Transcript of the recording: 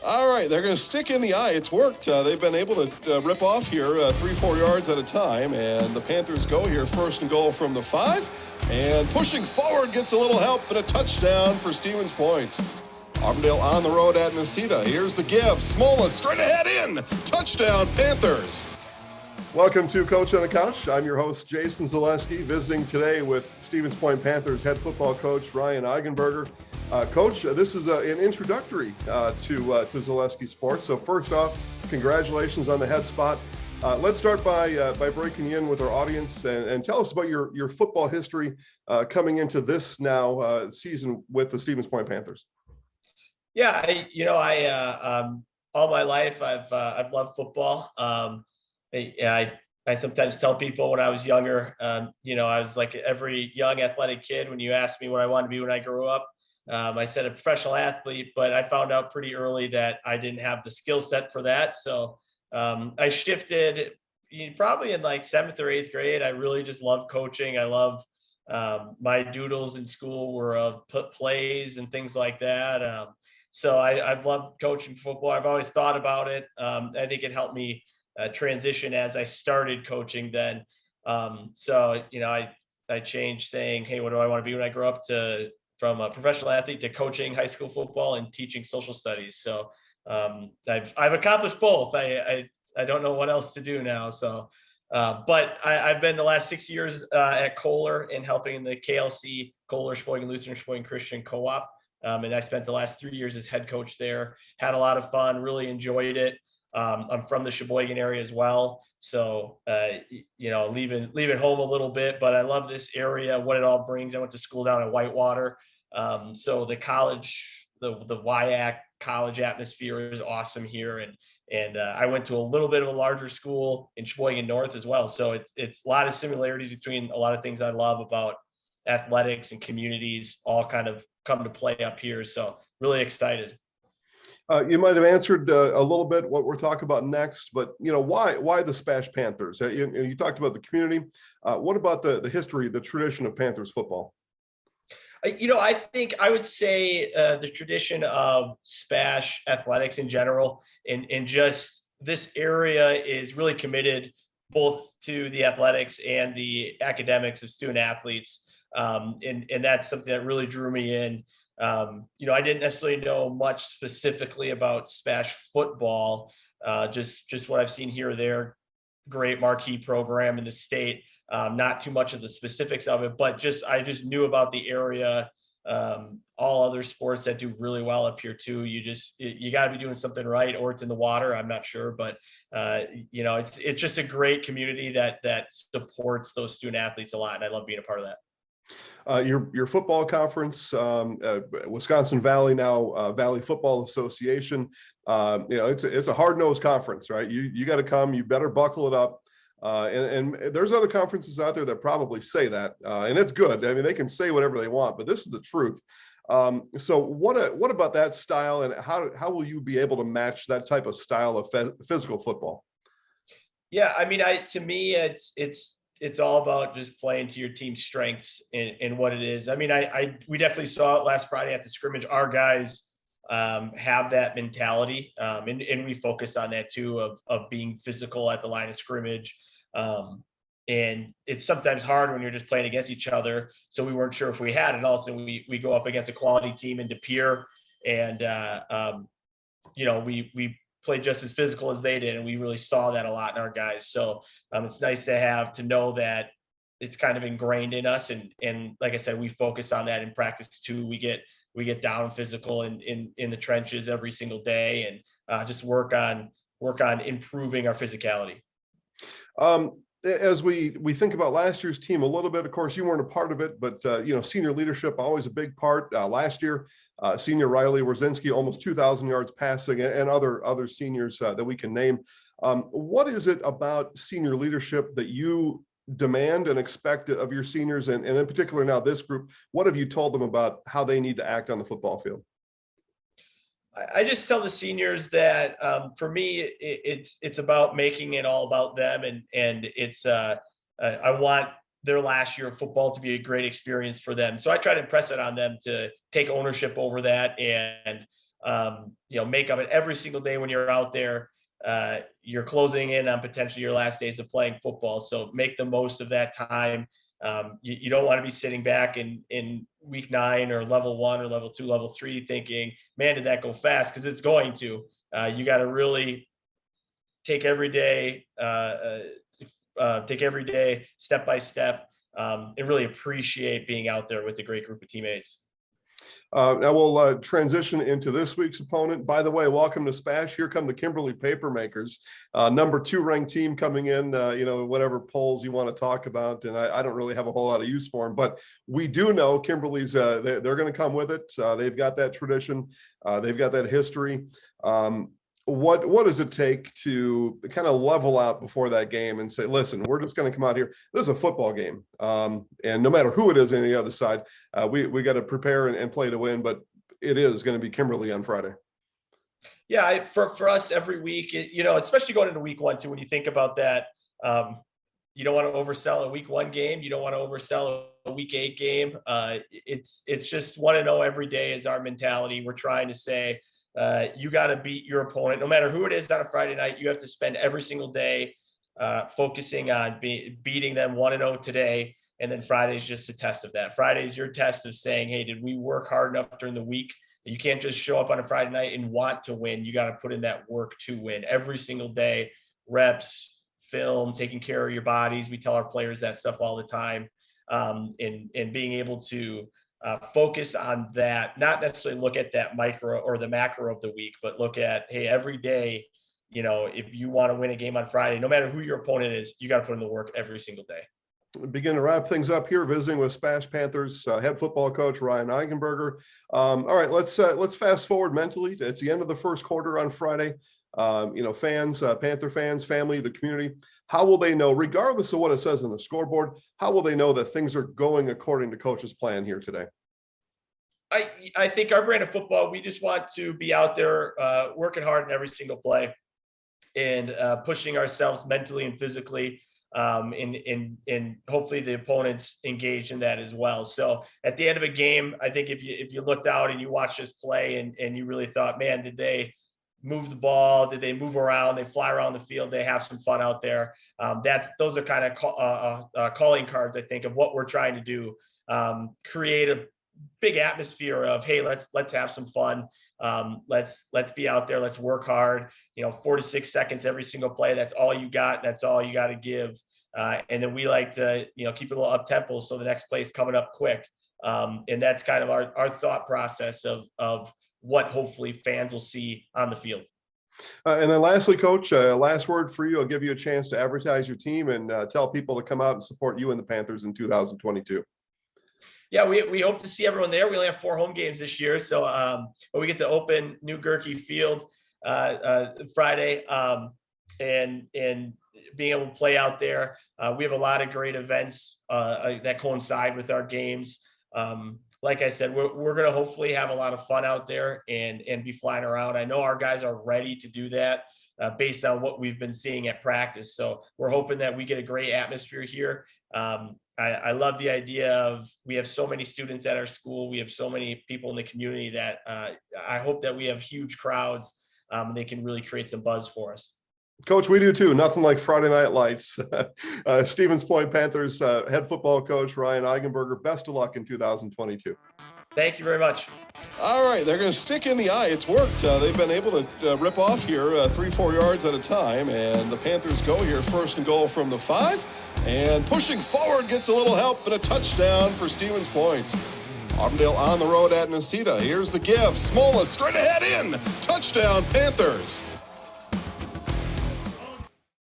All right, they're going to stick in the eye. It's worked. They've been able to rip off here 3-4 yards at a time, and the Panthers go here first and goal from the 5, and pushing forward gets a little help, but a touchdown for Stevens Point. Auburndale on the road at Necedah. Here's the give. Smola straight ahead in. Touchdown, Panthers. Welcome to Coach on the Couch. I'm your host, Jason Zaleski, visiting today with Stevens Point Panthers head football coach, Ryan Eigenberger. Coach, this is an introductory to Zaleski Sports. So first off, congratulations on the head spot. Let's start by breaking in with our audience and tell us about your football history coming into this now season with the Stevens Point Panthers. Yeah, all my life I've loved football. I sometimes tell people when I was younger, I was like every young athletic kid. When you asked me what I wanted to be when I grew up, I said a professional athlete, but I found out pretty early that I didn't have the skill set for that. So I shifted probably in like 7th or 8th grade. I really just loved coaching. I love my doodles in school were of plays and things like that. So I've loved coaching football. I've always thought about it. I think it helped me transition as I started coaching then. I changed saying, hey, what do I want to be when I grow up from a professional athlete to coaching high school football and teaching social studies. So I've accomplished both. I don't know what else to do now. So, but I've been the last 6 years at Kohler and helping the KLC, Kohler Sheboygan Lutheran Sheboygan Christian Co-op. And I spent the last 3 years as head coach there. Had a lot of fun, really enjoyed it. I'm from the Sheboygan area as well. So, leaving home a little bit, but I love this area, what it all brings. I went to school down in Whitewater. So the college, the WIAC college atmosphere is awesome here. And I went to a little bit of a larger school in Sheboygan North as well. So it's a lot of similarities between a lot of things I love about athletics and communities all kind of come to play up here. So really excited. You might have answered a little bit what we're talking about next, but why the SPASH Panthers? You talked about the community. What about the history, the tradition of Panthers football? I think I would say the tradition of SPASH athletics in general, and just this area is really committed both to the athletics and the academics of student athletes. And that's something that really drew me in. I didn't necessarily know much specifically about SPASH football, just what I've seen here or there. Great marquee program in the state. Not too much of the specifics of it, but I just knew about the area. All other sports that do really well up here too. You got to be doing something right, or it's in the water. I'm not sure, but it's just a great community that supports those student athletes a lot, and I love being a part of that. Your football conference, Wisconsin Valley now, Valley Football Association. It's a hard-nosed conference, right? You got to come. You better buckle it up. And there's other conferences out there that probably say that, and it's good. I mean, they can say whatever they want, but this is the truth. So what about that style, and how will you be able to match that type of style of physical football? Yeah, I mean, to me, it's all about just playing to your team's strengths and what it is. I mean, we definitely saw it last Friday at the scrimmage. Our guys have that mentality, and we focus on that too, of being physical at the line of scrimmage. And it's sometimes hard when you're just playing against each other. So we weren't sure if we had it. Also, we go up against a quality team in De Pere, and we played just as physical as they did, and we really saw that a lot in our guys. So it's nice to know that it's kind of ingrained in us, and like I said, we focus on that in practice too. We get down physical in the trenches every single day, and just work on improving our physicality. As we think about last year's team a little bit, of course, you weren't a part of it, but senior leadership always a big part. Last year, senior Riley Wrzinski, almost 2,000 yards passing, and other seniors that we can name. What is it about senior leadership that you demand and expect of your seniors, and in particular now this group? What have you told them about how they need to act on the football field? I just tell the seniors that for me, it's about making it all about them, and it's I want their last year of football to be a great experience for them. So I try to impress it on them to take ownership over that and make of it every single day when you're out there. You're closing in on potentially your last days of playing football. So make the most of that time. You don't want to be sitting back in week 9 or level 1 or level 2, level 3 thinking, man, did that go fast? Because it's going to. You got to really take every day step by step, and really appreciate being out there with a great group of teammates. Now we'll transition into this week's opponent. By the way, welcome to SPASH. Here come the Kimberly Papermakers, number 2 ranked team coming in, whatever polls you want to talk about. And I don't really have a whole lot of use for them, but we do know Kimberly's, they're going to come with it. They've got that tradition. They've got that history. What does it take to kind of level out before that game and say, listen, we're just going to come out here. This is a football game. And no matter who it is on the other side, we got to prepare and play to win, but it is going to be Kimberly on Friday. Yeah, for us every week, especially going into week 1 too, when you think about that, you don't want to oversell a week 1 game. You don't want to oversell a week 8 game. It's just want to know every day is our mentality. We're trying to say, you got to beat your opponent, no matter who it is on a Friday night. You have to spend every single day focusing on beating them 1-0 today. And then Friday is just a test of that. Friday is your test of saying, hey, did we work hard enough during the week? You can't just show up on a Friday night and want to win. You got to put in that work to win every single day. Reps, film, taking care of your bodies. We tell our players that stuff all the time. And being able to focus on that, not necessarily look at that micro or the macro of the week, but look at, hey, every day, if you want to win a game on Friday, no matter who your opponent is, you got to put in the work every single day. Begin to wrap things up here, visiting with SPASH Panthers head football coach Ryan Eigenberger. All right, let's fast forward mentally. It's the end of the first quarter on Friday. Fans, Panther fans, family, the community, how will they know, regardless of what it says on the scoreboard, how will they know that things are going according to coach's plan here today? I think our brand of football, we just want to be out there working hard in every single play and pushing ourselves mentally and physically, and hopefully the opponents engaged in that as well. So at the end of a game, I think if you looked out and you watched this play and you really thought, man, did they move the ball? Did they move around? They fly around the field. They have some fun out there. Those are kind of calling cards, I think, of what we're trying to do. Create a big atmosphere of, hey, let's have some fun. Let's be out there. Let's work hard. 4 to 6 seconds every single play. That's all you got. That's all you got to give. And then we like to keep it a little up tempo so the next play is coming up quick. And that's kind of our thought process of what hopefully fans will see on the field. And then lastly, Coach, last word for you. I'll give you a chance to advertise your team and tell people to come out and support you and the Panthers in 2022. Yeah, we hope to see everyone there. We only have 4 home games this year, so but we get to open New Gerke Field Friday, and being able to play out there. We have a lot of great events that coincide with our games. Like I said, we're going to hopefully have a lot of fun out there and be flying around. I know our guys are ready to do that based on what we've been seeing at practice. So we're hoping that we get a great atmosphere here. I love the idea of, we have so many students at our school. We have so many people in the community that I hope that we have huge crowds and they can really create some buzz for us. Coach, we do too. Nothing like Friday Night Lights. Stevens Point Panthers head football coach Ryan Eigenberger, best of luck in 2022. Thank you very much. All right, they're going to stick in the eye. It's worked. They've been able to rip off here 3-4 yards at a time, and the Panthers go here first and goal from the 5, and pushing forward gets a little help, and a touchdown for Stevens Point. Autumndale on the road at Nacita. Here's the give. Smola straight ahead in. Touchdown, Panthers.